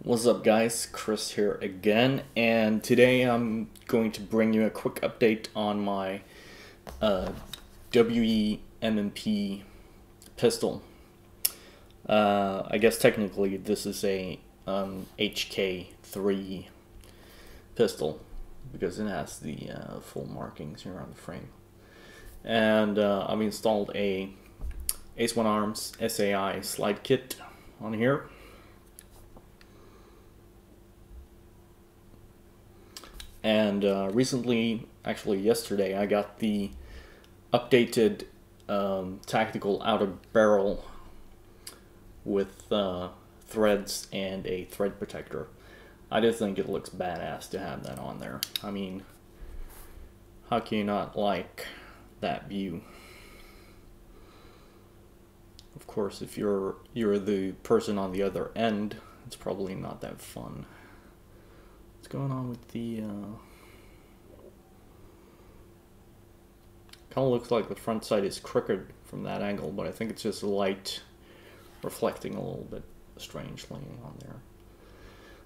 What's up guys, Chris here again, and today I'm going to bring you a quick update on my WE M&P pistol. I guess technically this is a HK3 pistol because it has the full markings here on the frame. And I've installed a Ace1 Arms SAI slide kit on here. And recently, actually yesterday, I got the updated tactical outer barrel with threads and a thread protector. I just think it looks badass to have that on there. I mean, how can you not like that view? Of course, if you're the person on the other end, it's probably not that fun. What's going on with the kind of looks like the front sight is crooked from that angle, but I think it's just light reflecting a little bit strangely on there.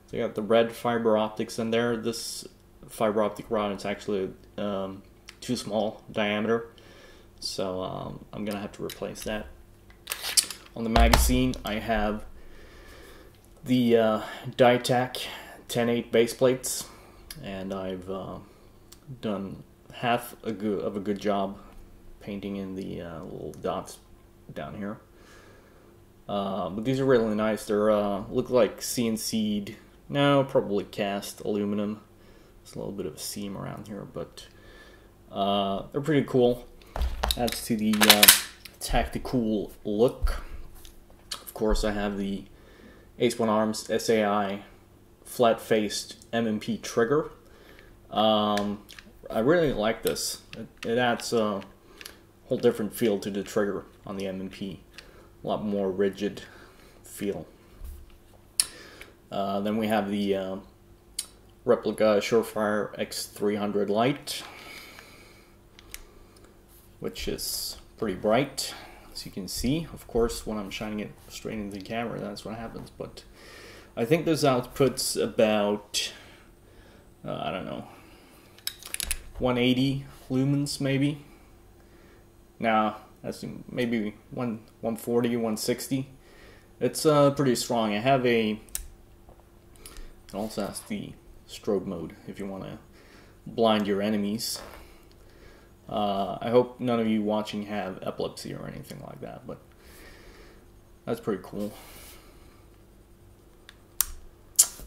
So you got the red fiber optics in there. This fiber optic rod is actually too small diameter, so I'm gonna have to replace that. On the magazine, I have the Ditac 10-8 base plates, and I've done half of a good job painting in the little dots down here. But these are really nice. They're look like CNC'd, no, probably cast aluminum. There's a little bit of a seam around here, but they're pretty cool. Adds to the tactical look. Of course, I have the Ace1 Arms SAI flat-faced M&P trigger. I really like this. It adds a whole different feel to the trigger on the M&P. A lot more rigid feel. Then we have the Replica Surefire X300 light, which is pretty bright, as you can see. Of course, when I'm shining it straight into the camera, that's what happens. But I think this outputs about, I don't know, 180 lumens maybe. Nah, that's maybe 140, 160. It's pretty strong. I have it also has the strobe mode if you want to blind your enemies. I hope none of you watching have epilepsy or anything like that, but that's pretty cool.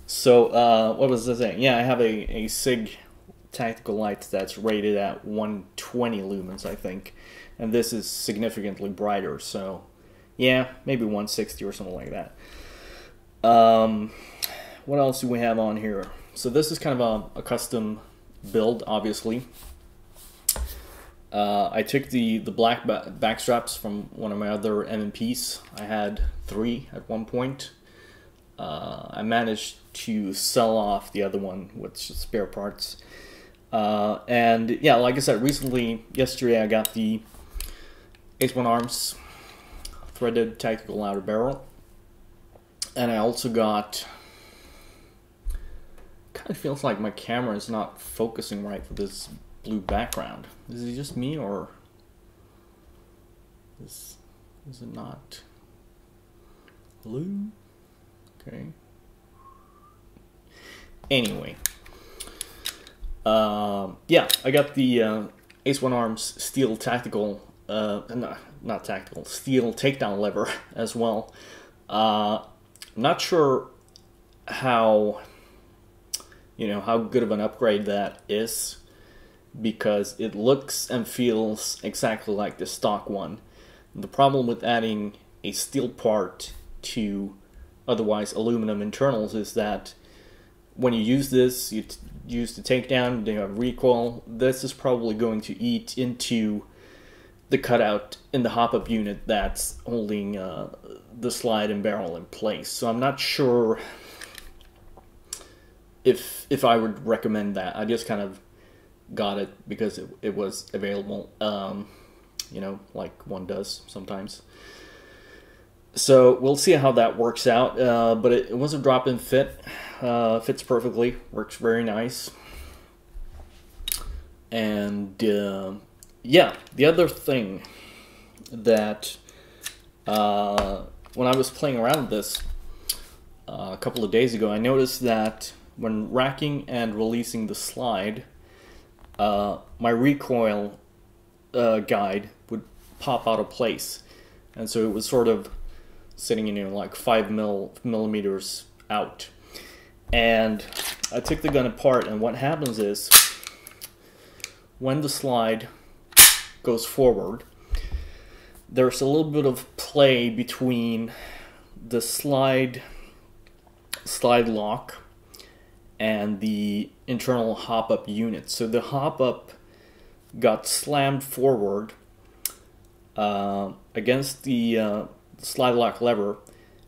So, what was I saying? Yeah, I have a Cig Tactical Light that's rated at 120 lumens, I think. And this is significantly brighter, so yeah, maybe 160 or something like that. What else do we have on here? So this is kind of a custom build, obviously. I took the black back straps from one of my other M&Ps. I had 3 at one point. I managed to sell off the other one with spare parts. And yeah, like I said, yesterday I got the Ace1 Arms threaded tactical outer barrel. And I also got, kind of feels like my camera is not focusing right for this blue background. Is it just me, or is it not blue? Okay. Anyway, yeah, I got the Ace1 Arms steel tactical, not tactical, steel takedown lever as well. I'm not sure how good of an upgrade that is, because it looks and feels exactly like the stock one. The problem with adding a steel part to otherwise aluminum internals is that when you use this, you use the takedown, they have recoil. This is probably going to eat into the cutout in the hop-up unit that's holding the slide and barrel in place. So I'm not sure if I would recommend that. I just kind of got it because it was available, you know, like one does sometimes. So we'll see how that works out, but it was a drop-in fit. Fits perfectly, works very nice. And yeah, the other thing that when I was playing around with this a couple of days ago, I noticed that when racking and releasing the slide, my recoil guide would pop out of place, and so it was sort of sitting, like 5 millimeters out. And I took the gun apart, and what happens is when the slide goes forward, there's a little bit of play between the slide lock and the internal hop-up unit. So the hop-up got slammed forward against the slide lock lever,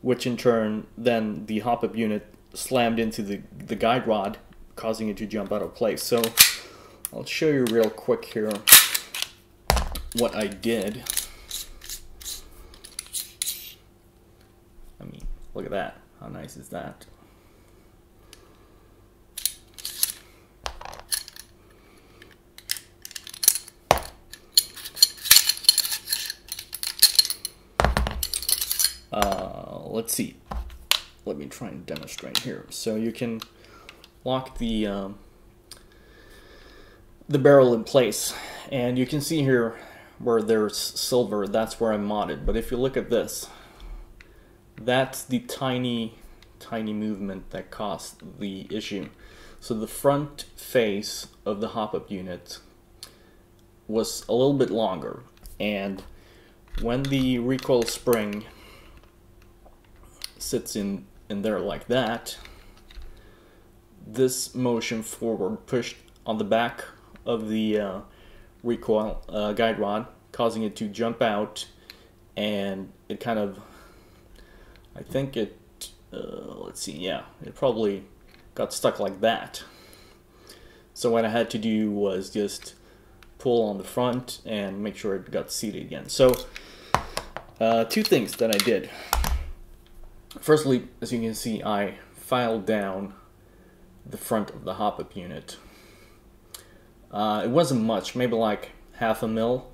which in turn then the hop-up unit slammed into the guide rod, causing it to jump out of place. So I'll show you real quick here what I did. I mean, look at that. How nice is that? Let's see. Let me try and demonstrate here. So you can lock the barrel in place, and you can see here where there's silver. That's where I modded. But if you look at this, that's the tiny movement that caused the issue. So the front face of the hop-up unit was a little bit longer, and when the recoil spring sits in there like that, this motion forward pushed on the back of the recoil guide rod, causing it to jump out, and it kind of, I think it, let's see, yeah, it probably got stuck like that. So what I had to do was just pull on the front and make sure it got seated again. So two things that I did. Firstly, as you can see, I filed down the front of the hop-up unit. It wasn't much, maybe like 1/2 mil,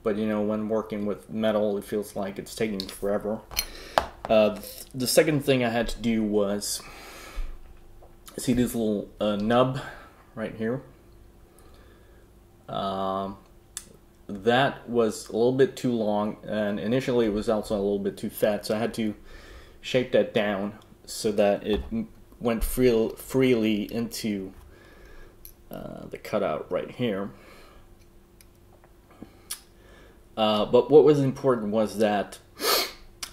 but when working with metal, it feels like it's taking forever. The second thing I had to do was, see this little nub right here? That was a little bit too long, and initially it was also a little bit too fat, so I had to shape that down so that it went freely into the cutout right here. But what was important was that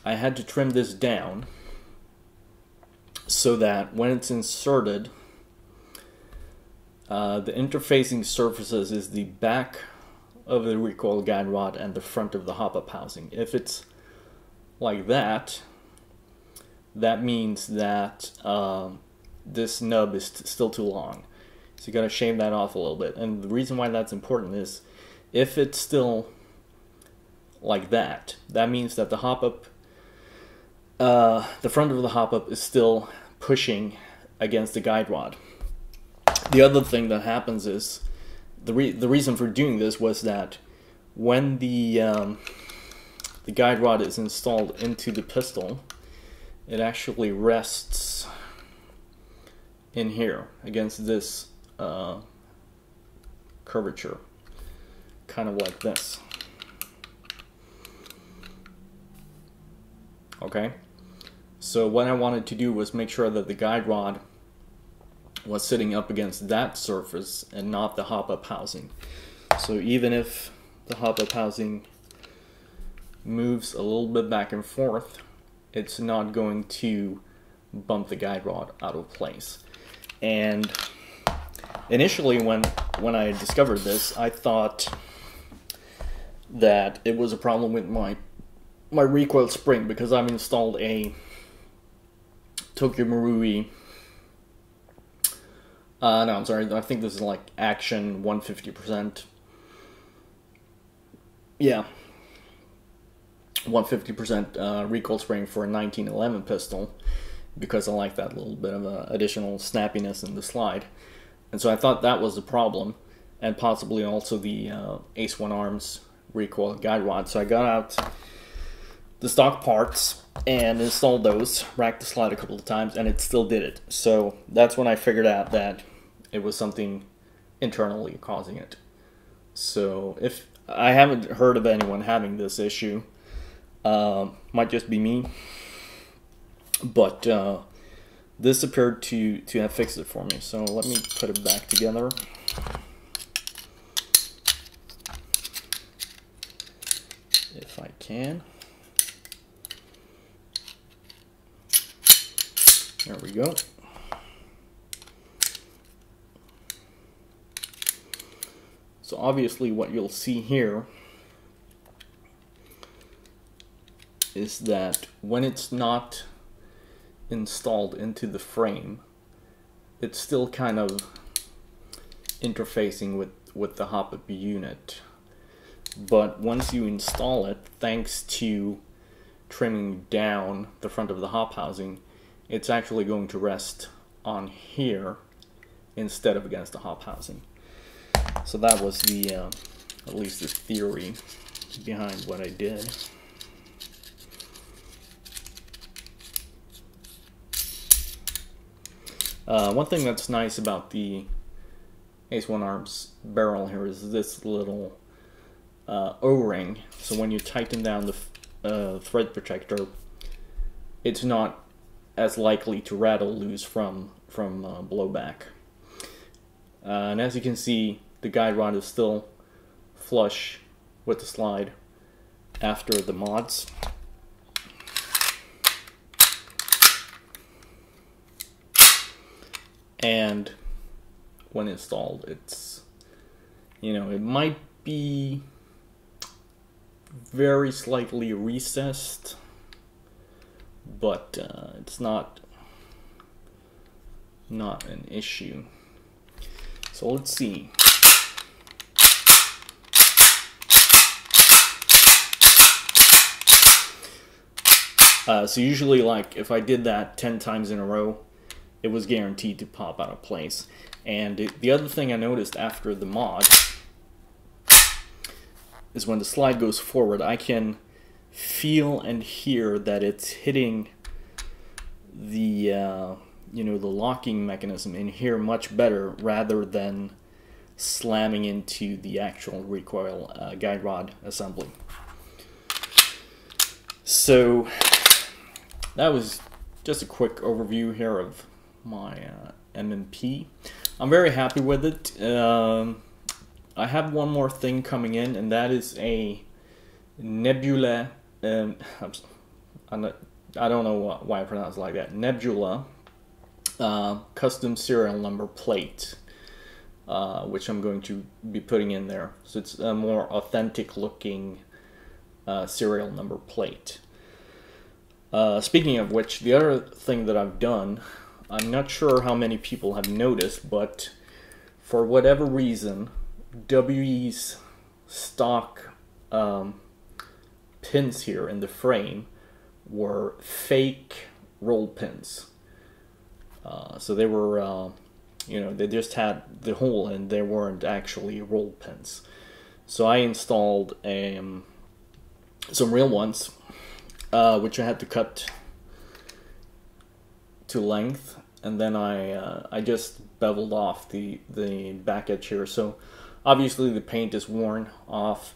I had to trim this down so that when it's inserted, the interfacing surfaces is the back of the recoil guide rod and the front of the hop-up housing. If it's like that, that means that this nub is still too long. So you got to shave that off a little bit. And the reason why that's important is if it's still like that, that means that the hop-up, the front of the hop-up is still pushing against the guide rod. The other thing that happens is, the reason for doing this was that when the guide rod is installed into the pistol, it actually rests in here against this curvature, kind of like this. Okay, so what I wanted to do was make sure that the guide rod was sitting up against that surface and not the hop-up housing. So even if the hop-up housing moves a little bit back and forth, it's not going to bump the guide rod out of place. And initially when I discovered this, I thought that it was a problem with my recoil spring, because I've installed a Tokyo Marui, no, I'm sorry, I think this is like Action 150%. Yeah. 150% recoil spring for a 1911 pistol, because I like that little bit of additional snappiness in the slide. And so I thought that was the problem, and possibly also the Ace 1 Arms recoil guide rod. So I got out the stock parts and installed those, racked the slide a couple of times, and it still did it. So that's when I figured out that it was something internally causing it. So if I haven't heard of anyone having this issue, might just be me, but this appeared to have fixed it for me. So let me put it back together. If I can. There we go. So obviously what you'll see here is that when it's not installed into the frame, it's still kind of interfacing with the hop-up unit. But once you install it, thanks to trimming down the front of the hop housing, it's actually going to rest on here instead of against the hop housing. So that was the, at least the theory behind what I did. One thing that's nice about the Ace 1 Arms barrel here is this little O-ring. So when you tighten down the thread protector, it's not as likely to rattle loose from blowback. And as you can see, the guide rod is still flush with the slide after the mods. And when installed, it's, you know, it might be very slightly recessed, but it's not an issue. So let's see. So usually, like, if I did that 10 times in a row, it was guaranteed to pop out of place. And the other thing I noticed after the mod is when the slide goes forward, I can feel and hear that it's hitting the you know, the locking mechanism in here much better, rather than slamming into the actual recoil guide rod assembly. So that was just a quick overview here of my M&P. I'm very happy with it. I have one more thing coming in, and that is a Nebula. I don't know why I pronounce it like that. Nebula custom serial number plate, which I'm going to be putting in there. So it's a more authentic looking serial number plate. Speaking of which, the other thing that I've done, I'm not sure how many people have noticed, but for whatever reason, WE's stock pins here in the frame were fake roll pins. So they were, you know, they just had the hole and they weren't actually roll pins. So I installed some real ones, which I had to cut to length, and then I just beveled off the back edge here. So obviously the paint is worn off,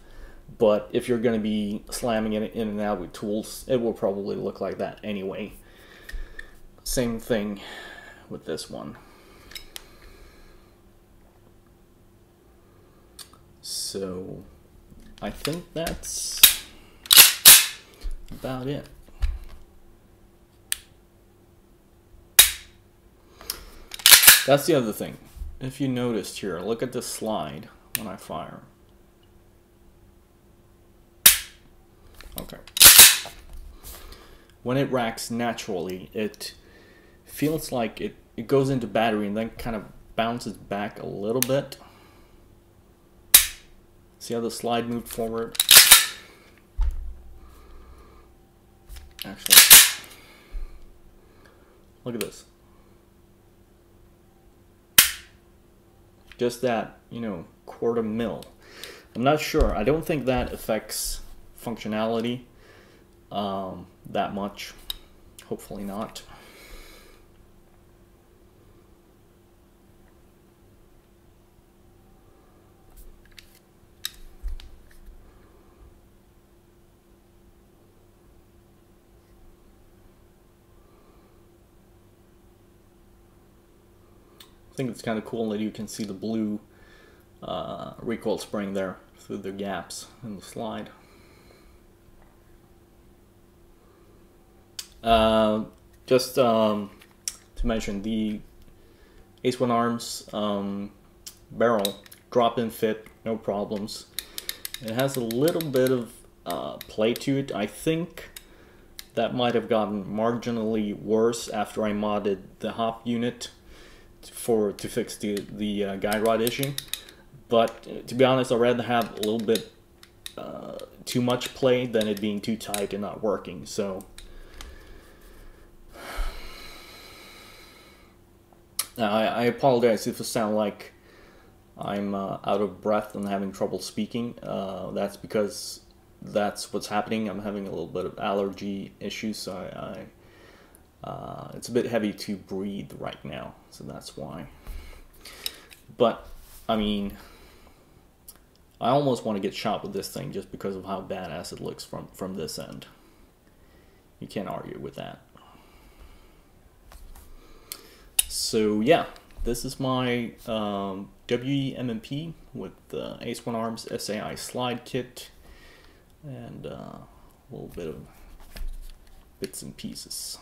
but if you're going to be slamming it in and out with tools, it will probably look like that anyway. Same thing with this one. So I think that's about it. That's the other thing. If you noticed here, look at the slide when I fire. Okay. When it racks naturally, it feels like it goes into battery and then kind of bounces back a little bit. See how the slide moved forward? actually. Look at this. Just that, you know, 1/4 mil. I'm not sure. I don't think that affects functionality that much. Hopefully not. I think it's kind of cool that you can see the blue recoil spring there through the gaps in the slide. Just to mention, the Ace 1 Arms barrel drop-in fit, no problems. It has a little bit of play to it. I think that might have gotten marginally worse after I modded the hop unit to fix the guide rod issue. But to be honest, I'd rather have a little bit too much play than it being too tight and not working. So I apologize if it sounds like I'm out of breath and having trouble speaking. That's because that's what's happening. I'm having a little bit of allergy issues, so it's a bit heavy to breathe right now, so that's why. But I mean, I almost want to get shot with this thing just because of how badass it looks from this end. You can't argue with that. So yeah, this is my WE M&P with the Ace 1 Arms SAI slide kit and a little bit of bits and pieces.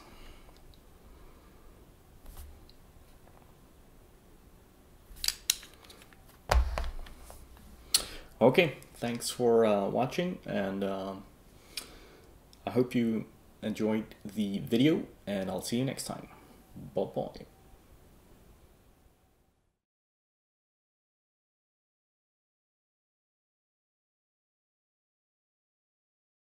Okay, thanks for watching, and I hope you enjoyed the video, and I'll see you next time. Bye-bye.